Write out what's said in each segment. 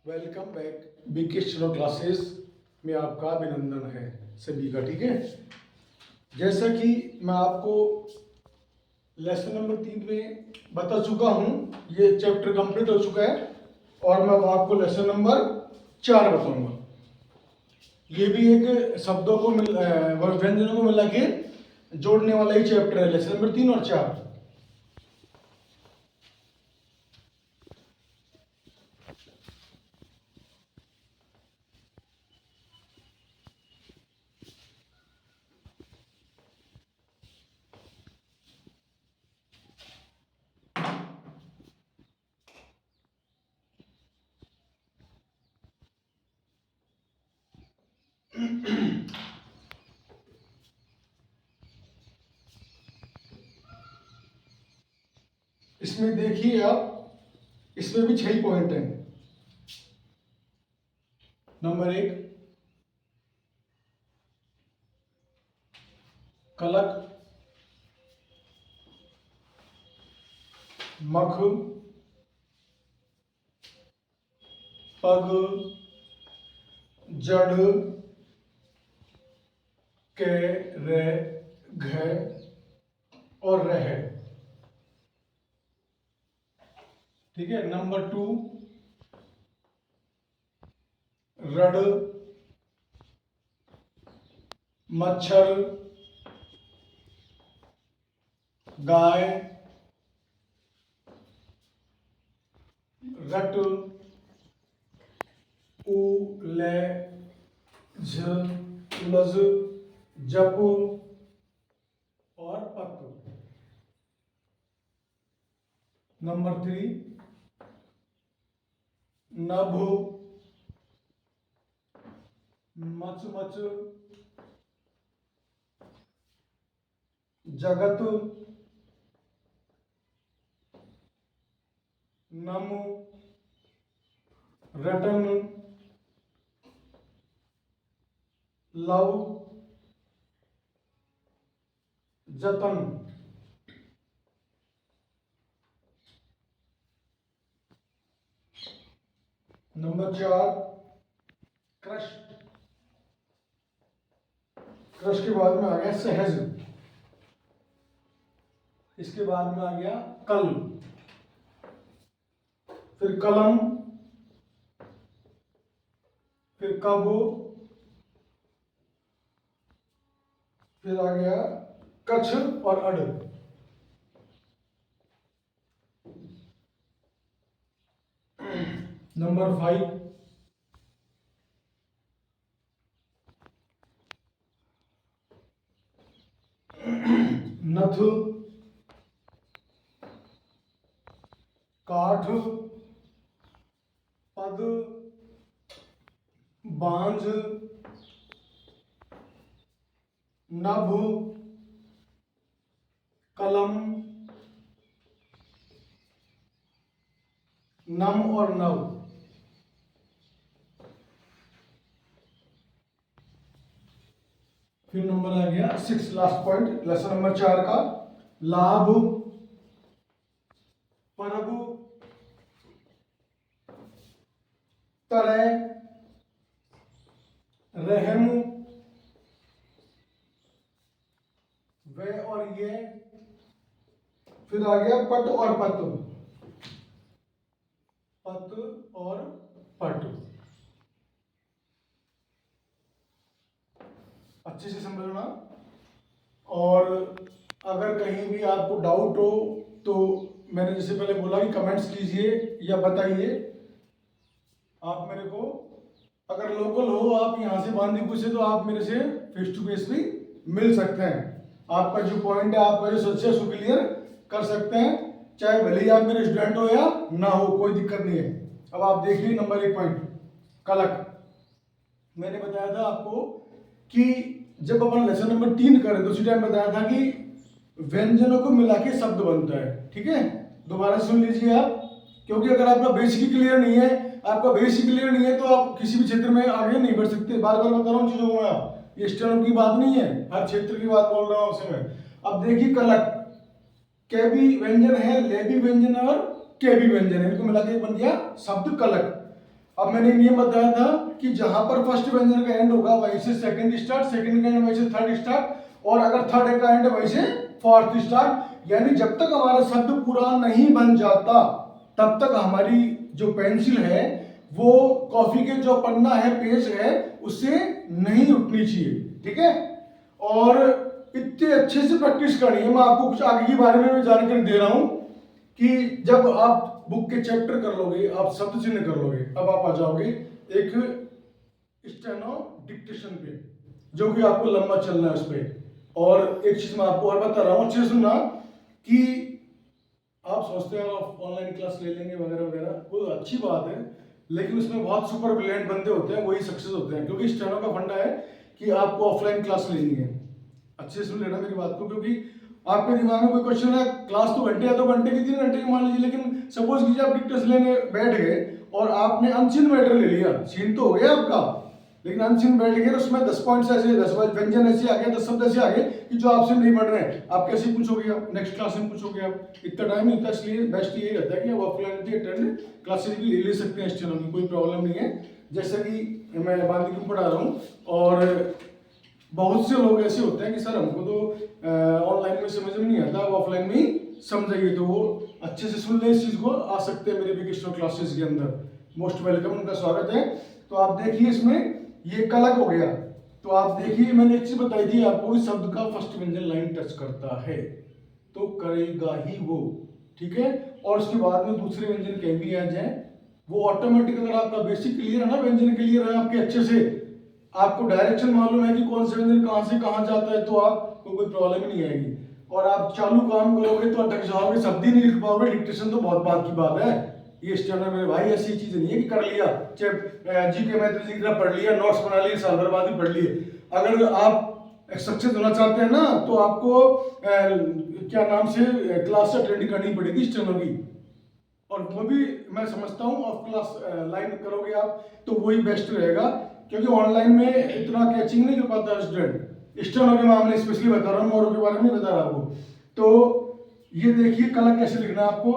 Welcome back BK steno classes में आपका अभिनंदन है सभी का। ठीक है, जैसा कि मैं आपको लेसन नंबर 3 में बता चुका हूँ, ये चैप्टर कंप्लीट हो चुका है और मैं अब आपको लेसन नंबर 4 बताऊंगा। ये भी एक शब्दों को व्यंजनों को मिला के जोड़ने वाला ही चैप्टर है, लेसन नंबर 3 और 4। इसमें देखिए आप, इसमें भी 6 पॉइंट हैं। नंबर 1 कलक, मख, पग, जड़, के, रे, घ और रह। ठीक है। नंबर 2 रड, मच्छर, गाय, रट, उ, ले, झ, लज, जप और पक। नंबर 3 नभ, मच मच, जगत, नम, रटन, लव, जतन। नंबर 4 कृष्ट, कृष्ट के बाद में आ गया सहज, इसके बाद में आ गया कल, फिर कलम, फिर कब, फिर आ गया कच्छ और अड़। नंबर 5 नथ, काठ, पद, बांझ, नभ, कलम, नम और नव। फिर नंबर आ गया 6, लास्ट पॉइंट लेसन नंबर 4 का, लाभ, परब, तरह, रहम, वे और ये। फिर आ गया पट और पत, पत और पट। अच्छे से समझना। और अगर कहीं भी आपको डाउट हो तो मैंने जैसे पहले बोला कि कमेंट्स कीजिए या बताइए। आप मेरे को, अगर लोकल हो, आप यहाँ से बांदीपुर से, तो आप मेरे से फेस टू फेस भी मिल सकते हैं। आपका जो पॉइंट है, आपका जो संशय उसको क्लियर कर सकते हैं, चाहे भले ही आप मेरे स्टूडेंट हो या ना हो, कोई दिक्कत नहीं है। अब आप देखिए नंबर 1 पॉइंट कलक। मैंने बताया था आपको कि जब अपन लेसन नंबर 3 करें तो उसी टाइम बताया था कि व्यंजनों को मिला के शब्द बनता है। ठीक है, दोबारा सुन लीजिए आप, क्योंकि अगर आपका बेसिक क्लियर नहीं है, आपका बेसिक क्लियर नहीं है, तो आप किसी भी क्षेत्र में आगे नहीं बढ़ सकते। बार बार बता रहा हूँ चीजों को मैं, ये स्टेनो की बात नहीं है, हर क्षेत्र की बात बोल रहा हूँ आपसे मैं। अब देखिए कलक, के भी व्यंजन है, ले भी व्यंजन है और के भी व्यंजन है, इनको मिला के बन गया शब्द कलक। अब मैंने नियम बताया था कि जहां पर फर्स्ट व्यंजन का एंड होगा वहीं से सेकंड स्टार्ट, सेकंड का एंड वहीं से थर्ड स्टार्ट, और अगर थर्ड का एंड वहीं से फोर्थ स्टार्ट। यानी जब तक हमारा शब्द पूरा नहीं बन जाता तब तक हमारी जो पेंसिल है वो कॉफी के जो पन्ना है, पेज है, उससे नहीं उठनी चाहिए। ठीक है, और इतने अच्छे से प्रैक्टिस करनी है। मैं आपको कुछ आगे के बारे में भी जानकारी दे रहा हूं कि जब आप बुक के चैप्टर कर लोगे, आप शब्द चिन्ह कर लोगे, अब आप आ जाओगे एक स्टेनो डिक्टेशन पे, जो कि आपको लंबा चलना है उस पे। और एक चीज मैं आपको और बता रहा हूं, अच्छे से सुनना, कि आप सोचते हैं आप ऑनलाइन क्लास ले लेंगे वगैरह वगैरह, वो अच्छी बात है, लेकिन उसमें बहुत सुपर ब्रिलियंट बंदे होते हैं, वही सक्सेस होते हैं। क्योंकि स्टेनो का फंडा है कि आपको ऑफलाइन क्लास लेनी है। अच्छे से सुन लेना मेरी बात को, क्योंकि आपके दिमाग में कोई क्वेश्चन है, क्लास तो घंटे या 2 घंटे की, 3 घंटे की मान लीजिए, लेकिन सपोज कीजिए आप डिक्टेशन लेने बैठ गए और आपने अनचिन मैटर ले लिया, सीन तो हो गया आपका, लेकिन अनचिन बैठ गए, उसमें 10 पॉइंट्स ऐसे, 10 व्यंजन ऐसे आ गए, 10 शब्द ऐसे आ गए कि जो आपसे नहीं बढ़ रहे हैं, आप कैसे पूछोगे, आप नेक्स्ट क्लास में पूछोगे, आप इतना टाइम नहीं था। इसलिए बेस्ट ये रहता है कि आप ऑफलाइन भी अटेंड क्लासेस भी ले सकते हैं, इस चैनल की कोई प्रॉब्लम नहीं है। जैसे कि मैं बांदी को पढ़ा रहा हूँ, और बहुत से लोग ऐसे होते हैं कि सर हमको तो ऑनलाइन में समझ में नहीं आता, आप ऑफलाइन में ही समझाइए, तो वो अच्छे से सुन ले इस चीज को, आ सकते हैं मेरे विकिस्टो क्लासेस के अंदर। मोस्ट वेलकम, उनका स्वागत है। तो आप देखिए इसमें ये कलक हो गया, तो आप देखिए मैंने एक चीज बताई थी आपको, इस शब्द का फर्स्ट व्यंजन लाइन टच करता है तो करेगा ही वो। ठीक है, और उसके बाद में दूसरे व्यंजन कहीं भी आ जाए वो ऑटोमेटिक, अगर आपका बेसिक क्लियर है ना, व्यंजन क्लियर है आपके अच्छे से, आपको डायरेक्शन मालूम है कि कौन से व्यंजन कहां से कहां जाता है, तो आपको कोई प्रॉब्लम ही नहीं आएगी। और आप चालू काम करोगे तो अटक जाओगे, शब्द ही नहीं लिख पाओगे, डिक्टेशन तो बहुत बात की बात है। ये स्टैंडर्ड मेरे भाई ऐसी चीज नहीं है कि कर लिया, चाहे जीके मैथ जी की तरह पढ़ लिया, नोट्स बना लिए, साल भर बाद ही पढ़ लिए। अगर आप सक्सेस होना चाहते हैं ना, तो आपको क्या नाम से क्लास अटेंड करनी पड़ेगी स्टेनो की, और वो भी मैं समझता हूँ ऑफ क्लास लाइन करोगे आप तो वही बेस्ट रहेगा, क्योंकि ऑनलाइन में इतना कैचिंग नहीं कर पाता स्टूडेंट। स्टेनो के मामले स्पेशली बता रहा हूँ, मोरो के बारे में नहीं बता रहा आपको। तो ये देखिए कलर कैसे लिखना है आपको,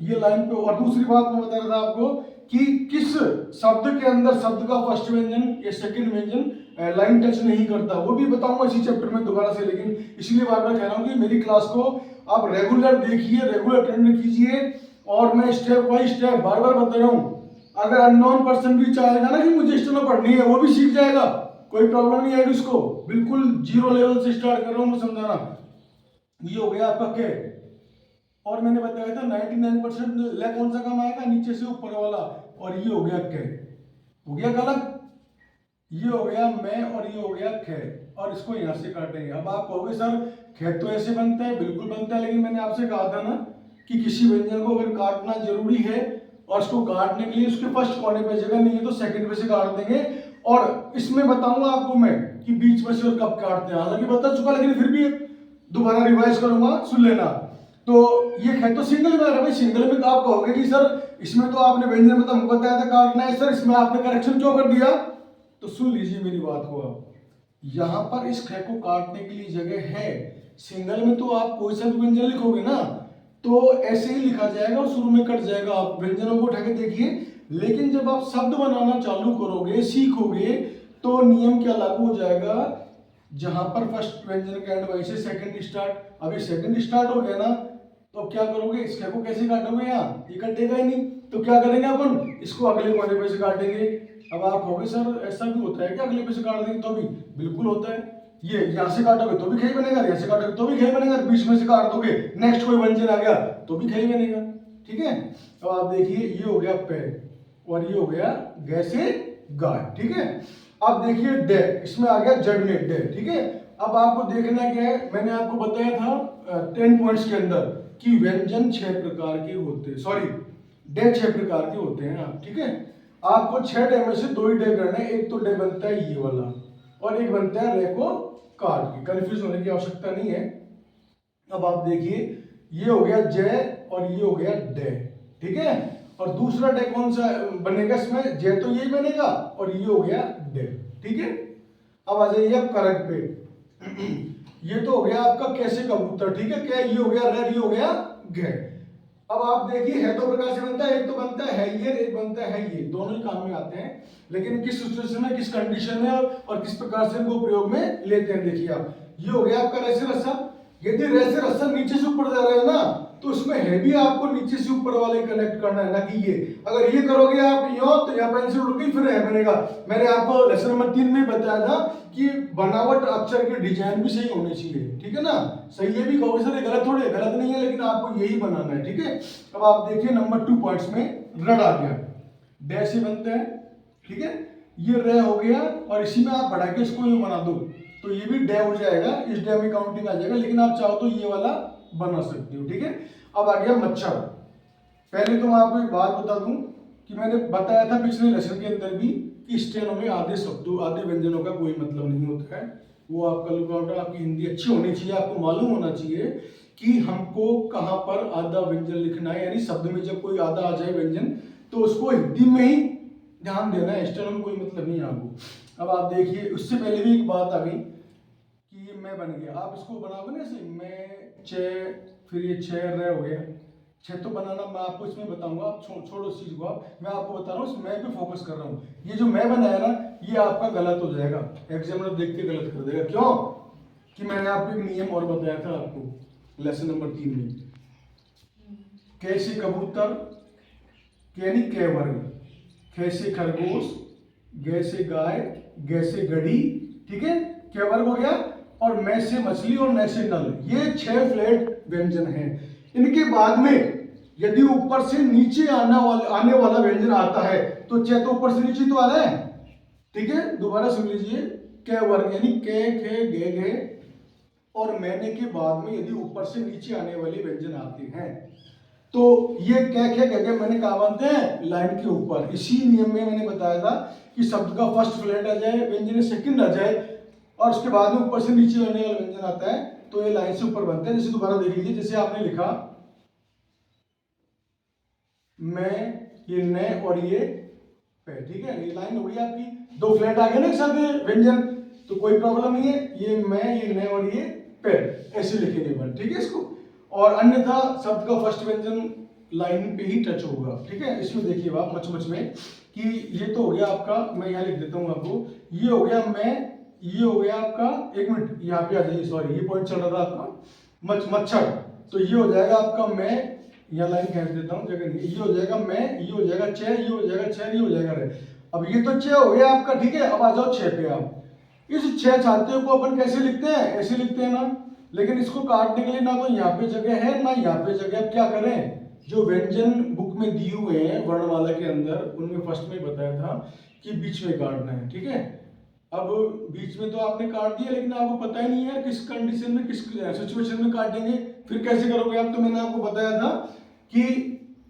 ये लाइन पे। और दूसरी बात मैं बता रहा था आपको कि किस शब्द के अंदर शब्द का फर्स्ट व्यंजन या सेकंड व्यंजन लाइन टच नहीं करता, वो भी बताऊंगा इसी चैप्टर में दोबारा से। लेकिन इसलिए बार बार कह रहा हूँ कि मेरी क्लास को आप रेगुलर देखिए, रेगुलर अटेंड कीजिए, और मैं स्टेप बाय स्टेप बार बार बता रहा हूँ। अगर अननोन पर्सन भी चाहेगा ना कि मुझे स्टेनो पढ़नी है, वो भी सीख जाएगा, कोई प्रॉब्लम नहीं आएगी उसको। बिल्कुल जीरो लेवल से स्टार्ट कर रहा हूँ मैं समझाना। ये हो गया आपका क्या, और मैंने बताया था 99% ले कौन सा काम आएगा, नीचे से ऊपर वाला। और ये हो गया कै, हो गया गलत, ये हो गया मैं, और ये हो गया खे, और इसको यहां से काटेंगे। अब आप कहोगे सर खे तो ऐसे बनता है, बिल्कुल बनता है, लेकिन मैंने आपसे कहा था ना कि किसी व्यंजन को अगर काटना जरूरी है और इसको काटने के लिए उसके फर्स्ट कोने पे जगह नहीं है तो सेकंड पे से काट देंगे। और इसमें बताऊंगा आपको मैं कि बीच में से और कब काटते हैं, हालांकि बता चुका, लेकिन फिर भी दोबारा रिवाइज करूंगा, सुन लेना। तो ये है तो सिंगल में है भाई, सिंगल में तो आप कहोगे कि सर इसमें तो आपने व्यंजन में तो हमको बताया था काटना है, सर इसमें आपने करेक्शन क्यों कर दिया। तो सुन लीजिए मेरी बात को, आप यहां पर इस ख को काटने के लिए जगह है। सिंगल में तो आप कोई सा भी व्यंजन लिखोगे ना तो ऐसे ही लिखा जाएगा और शुरू में कट जाएगा, आप व्यंजनों को उठा के देखिए। लेकिन जब आप शब्द बनाना चालू करोगे, सीखोगे, तो नियम क्या लागू हो जाएगा, जहां पर फर्स्ट व्यंजन का एंड वहीं से सेकंड स्टार्ट। अभी सेकंड स्टार्ट हो गया ना, तो क्या करोगे, इस ख को कैसे काटोगे, यहाँ ये कटेगा ही नहीं, तो क्या करेंगे अपन, इसको अगले कोने पे से काटेंगे। अब आप कहोगे सर ऐसा भी होता है कि अगले पे से काट देंगे तो भी, बिल्कुल होता है। ये यहाँ से काटोगे तो भी खई बनेगा, यहाँ से काटोगे तो भी खई बनेगा, बीच में से काट दोगे नेक्स्ट कोई व्यंजन आ गया तो भी खई बनेगा। ठीक है, अब आप देखिए ये हो गया पे, और ये हो गया ग से गाय। ठीक है, अब देखिए डे, इसमें आ गया जड़ में डे। ठीक है, अब आपको देखना क्या है, मैंने आपको बताया था 10 पॉइंट्स के अंदर कि व्यंजन 6 प्रकार के होते हैं, सॉरी डे 6 प्रकार के होते हैं आप। ठीक है, आपको 6 डे में से 2 ही डे करना है, एक तो डे बनता है ये वाला और एक बनता है रे को काट के, कंफ्यूज होने की आवश्यकता नहीं है। अब आप देखिए ये हो गया जय और ये हो गया डे। ठीक है, और दूसरा डे कौन सा बनेगा इसमें, जय तो यही बनेगा और ये हो गया डे। ठीक है, अब आ जाइए आप करक पे। ये तो हो गया आपका कैसे कबूतर। ठीक है, क्या ये हो गया रेड, ये हो गया घे। अब आप देखिए, है दो प्रकार से बनता है, एक तो बनता है ये, एक बनता है ये, दोनों ही काम में आते हैं, लेकिन किस सिचुएशन में, किस कंडीशन में और किस प्रकार से इनको प्रयोग में लेते हैं। देखिए आप, ये हो गया आपका रेसे रस्सा। यदि रेसे रस्सा नीचे से ऊपर जा रहे हैं ना, तो उसमें है भी आपको नीचे से ऊपर वाले कनेक्ट करना है, ना कि ये। अगर ये करोगे आप यो, तो यहाँ पेंसिल उड़ गई, फिर है बनेगा। मैंने आपको लेसन नंबर 3 में बताया था कि बनावट अक्षर की डिजाइन भी सही होनी चाहिए, ठीक है ना। सही है भी कहोगे सर, गलत थोड़े, गलत नहीं है, लेकिन आपको यही बनाना है, ठीक है। अब आप देखिए नंबर 2 पॉइंट्स में रड आ गया, डैश से बनते हैं, ठीक है। ये रे हो गया, और इसी में आप बढ़ा के इसको यूं बना दो, तो ये भी डे हो जाएगा, इस डे में काउंटिंग आ जाएगा, लेकिन आप चाहो तो ये वाला बना सकते हो, ठीक है। अब आ गया मच्छर। पहले तो मैं आपको एक बात बता दूं कि मैंने बताया था पिछले लेसन के अंदर भी कि स्टेनो में आधे शब्दों, आधे व्यंजनों का कोई मतलब नहीं होता है। वो आपका लुकआउट है, आपकी हिंदी अच्छी होनी चाहिए, आपको मालूम होना चाहिए कि हमको कहाँ पर आधा व्यंजन लिखना है, यानी शब्द में जब कोई आधा आ जाए व्यंजन, तो उसको हिंदी में ही ध्यान देना है, स्टेनो में कोई मतलब नहीं है आपको। अब आप देखिए, उससे पहले भी एक बात आ गई कि ये मैं बन गया, आप इसको बनाओगे ना ऐसे, मैं चे, फिर ये छह रह हो गया, छह तो बनाना मैं आपको इसमें बताऊंगा, आप छोड़ो इस चीज को, आप मैं आपको बता रहा हूँ, मैं पे फोकस कर रहा हूँ। ये जो मैं बनाया ना, ये आपका गलत हो जाएगा, एग्जामिनर देख के गलत कर देगा। क्यों? कि मैंने आपको एक नियम और बताया था आपको लेसन नंबर 3 में, कैसे कबूतर, यानी कै वर्ग, कैसे खरगोश, गैसे गाय, गैसे गड़ी, ठीक है, कै वर्ग हो गया, और मैं से मछली और न से नल, ये 6 फ्लैट व्यंजन हैं। इनके बाद में यदि ऊपर से नीचे आने वाला व्यंजन आता है, तो चे तो ऊपर से नीचे तो आ रहा है, ठीक है। दोबारा सुन लीजिए, कै वर्ग यानी कै, खे, गे, और मैंने के बाद में यदि ऊपर से नीचे आने वाले व्यंजन आते हैं, तो ये क्या क्या क्या मैंने कहा बनते हैं लाइन के ऊपर। इसी नियम में मैंने बताया था कि शब्द का फर्स्ट फ्लैट आ जाए, व्यंजन सेकंड आ जाए, और उसके बाद में ऊपर से नीचे आने वाला व्यंजन आता है, तो ये लाइन से ऊपर बनते हैं। जैसे दोबारा देख लीजिए, जैसे आपने लिखा मैं, ये ने और ये पे, ठीक है, ये लाइन हो गई आपकी, 2 फ्लैट आ गए ना एक साथ व्यंजन, तो कोई प्रॉब्लम नहीं है। ये मैं, ये ने और ये पे, ऐसे लिखेंगे बन, ठीक है इसको। और अन्यथा शब्द का फर्स्ट व्यंजन लाइन पे ही टच होगा, ठीक है। इसमें देखिए आप मच में कि ये तो हो गया आपका, मैं यहाँ लिख देता हूँ आपको, ये हो गया मैं, ये हो गया आपका, एक मिनट यहाँ पे आ जाइए, सॉरी ये पॉइंट चल रहा था आपका मच्छर, तो ये हो जाएगा आपका मैं, यहाँ लाइन कह देता हूँ जगह नहीं, ये हो जाएगा मैं, ये हो जाएगा छह, ये हो जाएगा छह, ये हो जाएगा रे। अब ये तो छह हो गया आपका, ठीक है। अब आ जाओ छह पे। आप इस छह छात्रों को अपन कैसे लिखते हैं, ऐसे लिखते हैं ना, लेकिन इसको काटने के लिए ना तो यहाँ पे जगह है ना यहाँ पे जगह। अब क्या करें, जो व्यंजन बुक में दिए हुए हैं वर्णमाला के अंदर, उनमें फर्स्ट में बताया था कि बीच में काटना है, ठीक है। अब बीच में तो आपने काट दिया, लेकिन आपको पता ही नहीं है किस कंडीशन में, किस सिचुएशन में काटेंगे, फिर कैसे करोगे आप। तो मैंने आपको बताया था कि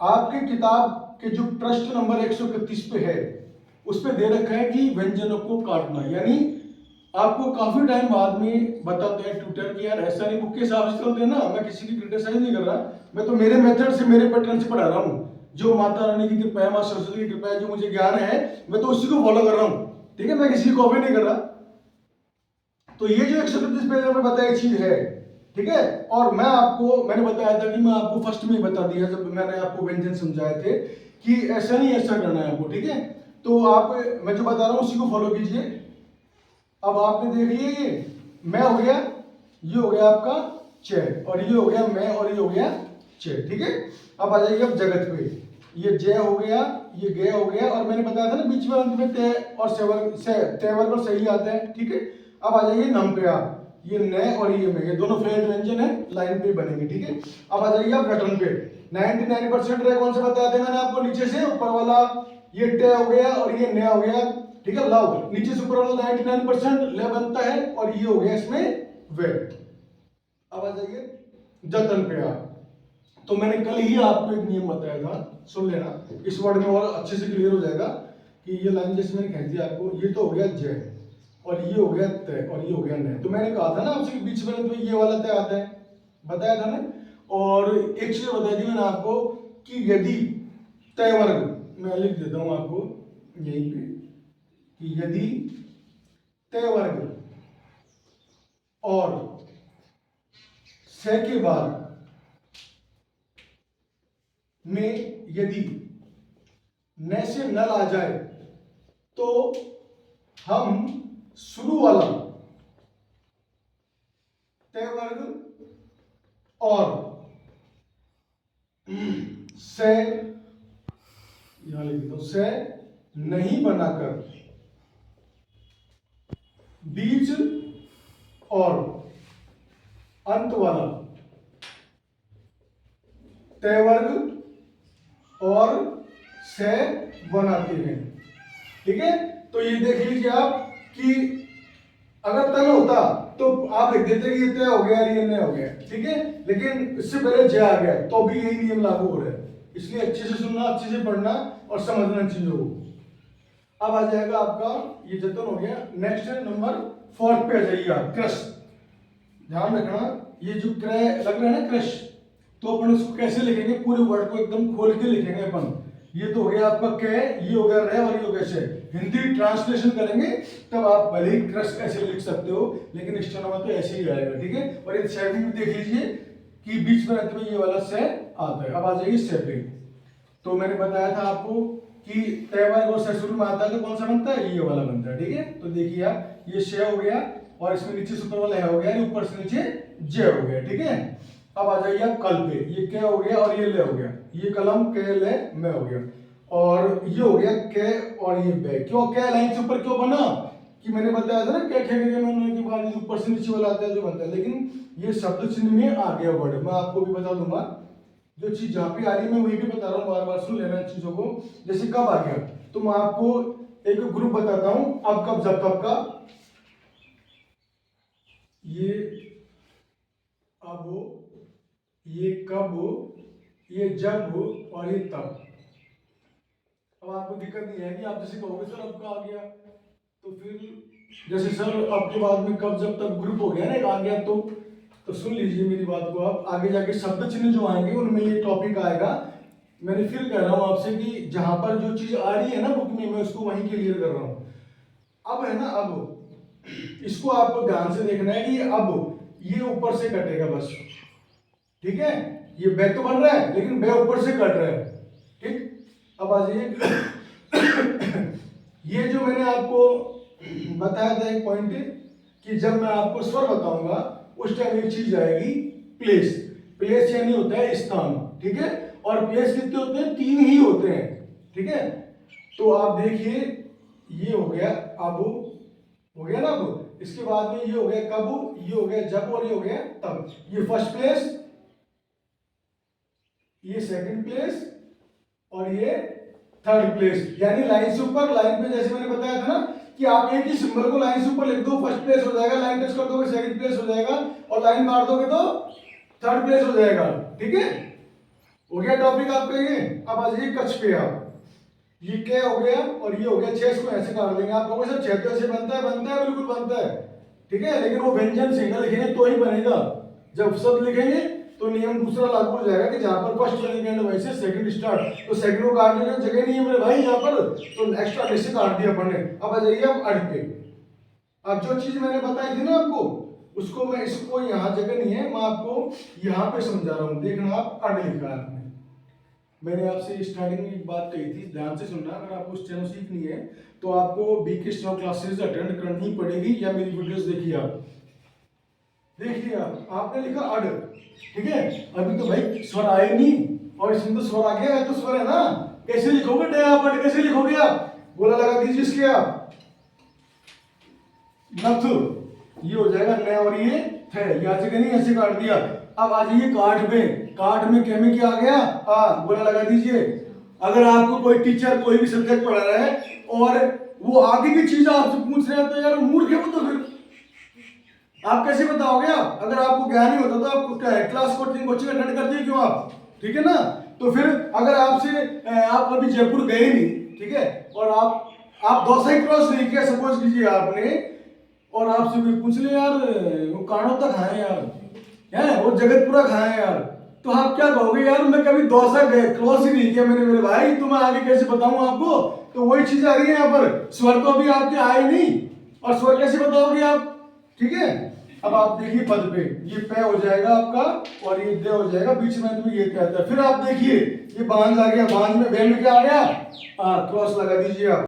आपके किताब के जो पृष्ठ नंबर 131 पे है, उस पे दे रखा है कि व्यंजनों को काटना, यानी आपको काफी टाइम बाद में बताते हैं ट्यूटर कि यार ऐसा नहीं, बुक के हिसाब से चलते हैं ना, मैं किसी की क्रिटिसाइज नहीं कर रहा, मैं तो मेरे मेथड से, मेरे पैटर्न से पढ़ा रहा हूँ। जो माता रानी की कृपा है, मां सरस्वती की कृपा है, जो मुझे ज्ञान है, मैं तो उसी को फॉलो कर रहा हूँ, ठीक है, मैं किसी को कॉपी नहीं कर रहा। तो ये जो 131 पेज में बताई चीज है, ठीक है। और मैंने बताया था कि मैं आपको फर्स्ट में ही बता दिया जब मैंने आपको व्यंजन समझाए थे कि ऐसा नहीं, ऐसा करना है आपको, ठीक है। तो आप, मैं जो बता रहा हूँ उसी को फॉलो कीजिए। अब आपने देख लिया, ये मैं हो गया, ये हो गया आपका चे, और ये हो गया मैं, और ये हो गया चे, ठीक है। अब आ जाइए अब जगत पे, ये जय हो गया, ये गय हो गया, और मैंने बताया था ना बीच में अंत में तय और तेवर और सही आते हैं, ठीक है। अब आ जाइए नम पे, आप ये न और ये में, ये दोनों फ्लैट व्यंजन है, लाइन पे बनेंगे, ठीक है। अब आ जाइए आप रटन पे, 99% रे कौन से बताया थे मैंने आपको, नीचे से ऊपर वाला, ये टे हो गया और ये न हो गया, ठीक है। लव नीचे से ऊपर वाला 99% ले बनता है, और ये हो गया इसमें वे। अब आ जाइए जतन पे आप, तो मैंने कल ही आपको एक नियम बताया था, सुन लेना, इस वर्ड में और अच्छे से क्लियर हो जाएगा कि ये लाइन जैसे मैंने कह दिया आपको, ये तो हो गया जय, और ये हो गया तय, और ये हो गया नय। तो मैंने कहा था ना आपसे बीच में तो ये वाला तय आता है, बताया था ना। और एक चीज बता दी मैंने आपको कि यदि तय वर्ग, मैं लिख देता हूं आपको यहीं पे, कि यदि तय वर्ग और से के बाद में यदि न से नल आ जाए तो हम शुरू वाला तय वर्ग और से, यहां लिख दो, से नहीं बनाकर बीच और अंत वाला तय वर्ग और से बनाते हैं। ठीक है, तो ये देख लीजिए आप कि अगर तन होता तो आप लिख देते कि ये तय हो गया, ये नहीं हो गया। ठीक है, लेकिन इससे पहले जय आ गया तो भी यही नियम लागू हो रहा है, इसलिए अच्छे से सुनना, अच्छे से पढ़ना और समझना चीजों को। अब आ जाएगा आपका ये जतन हो गया। नेक्स्ट नंबर 4 पे आ जाइए आप, क्रश। ध्यान रखना, ये जो क्रय लग रहा है ना क्रश, तो अपन इसको कैसे लिखेंगे, पूरे वर्ड को एकदम खोल के लिखेंगे अपन। ये तो हो गया आपका कै, ये हो गया रे और ये हो गया से। हिंदी ट्रांसलेशन करेंगे तब आप भले ही क्रश ऐसे लिख सकते हो, लेकिन स्टेनो में तो ऐसे ही आएगा। ठीक है, और ये से भी देख लीजिए कि बीच में रहते हुए ये वाला से आता है। अब आ जाएगी से पे। तो मैंने बताया था आपको कि तय वर्ग और से शुरू में आता है तो कौन सा बनता है, ये वाला बनता है। ठीक है, तो देखिए आप, ये से हो गया और इसमें नीचे सुपर वाला है हो गया, ऊपर से नीचे जे हो गया। ठीक है, अब आ जाइए आप कल पे। ये क्या हो गया और ये ले हो गया, ये कलम के ले में हो गया, और ये हो गया के और ये बे। क्यों क्या लाइन से ऊपर क्यों बना कि मैंने बताया था ना, क्या खेलेंगे मैंने के बाद ऊपर से नीचे वाला आता है जो बनता है, लेकिन ये शब्द चिन्ह में आ गया वर्ड। मैं आपको भी बता दूंगा, जो चीज जहां पे आ रही है मैं वही भी बता रहा हूँ, बार बार सुन लेना चीजों को। जैसे कब आ गया, तो मैं आपको एक ग्रुप बताता हूं, अब कब जब तब का। ये अब, ये कब, ये जब और ये तब। अब आपको दिक्कत नहीं है कि आप जैसे कहोगे सर अब का आ गया, तो फिर जैसे सर आपके बाद में कब जब तक ग्रुप हो गया ना आ गया, तो सुन लीजिए मेरी बात को। आप आगे जाके शब्द चिन्ह जो आएंगे उनमें ये टॉपिक आएगा। मैंने फिर कह रहा हूं आपसे कि जहां पर जो चीज आ रही है ना बुक में, मैं उसको वहीं क्लियर कर रहा हूं। अब है ना, अब इसको आपको ध्यान से देखना है कि अब ये ऊपर से कटेगा बस। ठीक है, ये बे तो बन रहा है लेकिन बे ऊपर से कट रहा है। ठीक, अब आ जाइए ये जो मैंने आपको बताया था एक पॉइंट कि जब मैं आपको स्वर बताऊंगा उस टाइम एक चीज आएगी, प्लेस। प्लेस यानी होता है स्थान। ठीक है, और प्लेस कितने होते हैं, 3 ही होते हैं। ठीक है, तो आप देखिए ये हो गया अब, हो गया ना अब, इसके बाद में ये हो गया कब, ये हो गया जब और ये हो गया तब। ये फर्स्ट प्लेस, ये सेकंड प्लेस और ये थर्ड प्लेस। यानी लाइन से ऊपर, लाइन पे जैसे मैंने बताया था ना कि आप एक ही सिंबल को लाइन से ऊपर लिख दो, फर्स्ट प्लेस हो जाएगा, लाइन टच कर दोगे सेकंड प्लेस हो जाएगा, और लाइन मार दोगे तो थर्ड प्लेस हो जाएगा। ठीक है, हो गया टॉपिक आपका ये। अब आ जाइए कच्छ पे। आप ये क्या हो गया और ये हो गया, 6 को ऐसे काट देंगे। आप कहोगे सर 6 तो ऐसे बनता है, बनता है बिल्कुल बनता है। ठीक है, लेकिन वो व्यंजन सिंगल लिखेंगे तो ही बनेगा। जब शब्द लिखेंगे तो नियम दूसरा लागू हो जाएगा कि जहां पर फर्स्ट चलेंगे वैसे सेकंड स्टार्ट, तो सेकंड को काटने का जगह नहीं है मेरे भाई यहाँ पर, तो एक्स्ट्रा कैसे काट दिया अपन ने। अब आ जाइए अब अर्थ पे। अब जो चीज मैंने बताई थी ना आपको, उसको मैं, इसको यहाँ जगह नहीं है, मैं आपको यहाँ पे समझा रहा हूँ। देखना आप अर्थ लिखा है आपने। मैंने आपसे स्टार्टिंग में एक बात कही थी, ध्यान से सुनना। अगर आपको स्टेनो सीखनी है तो आपको बीके स्टेनो क्लासेस अटेंड करनी पड़ेगी, या मेरी वीडियोस देखिए आप। देखिए आपने लिखा अड। ठीक है, अभी तो भाई स्वर आए नहीं, और इसमें तो स्वर आ गया है, तो स्वर है ना। कैसे लिखोगे डे आप, अड कैसे लिखोगे आप, गोला लगा दीजिए इसके आप, नथ, ये हो जाएगा न और ये थे, यहाँ से नहीं ऐसे काट दिया। अब आ जाइए काट में। काट में क्या में क्या आ गया, गोला लगा दीजिए। अगर आपको कोई टीचर कोई भी सब्जेक्ट पढ़ा रहा है और वो आगे की चीज आपसे पूछ रहे हैं तो यार मूर्ख है वो, तो फिर आप कैसे बताओगे। आप अगर आपको ज्ञान नहीं होता तो आप क्या है, क्लास कोचिंग अटेंड करते क्यों आप। ठीक है ना, तो फिर अगर आपसे आप कभी जयपुर गए नहीं, ठीक है, और आप दौसा ही क्रॉस नहीं किया सपोज कीजिए आपने, और आपसे कोई पूछ ले यार वो कानो तक खाए यार, है वो जगतपुरा खाए यार, तो आप क्या कहोगे, यार मैं कभी दौसा गए क्रॉस ही नहीं किया मैंने मेरे भाई, तो मैं आगे कैसे बताऊं आपको। तो वही चीज आ रही है यहाँ पर, स्वर तो अभी आपके आए नहीं, और स्वर कैसे बताओगे आप। ठीक है, अब आप देखिए पद पे, ये पे हो जाएगा आपका और ये दे हो जाएगा, बीच में तो ये कहता है। फिर आप देखिए ये बांझ आ गया, बांझ में व्यंग क्या आ गया, क्रॉस लगा दीजिए आप।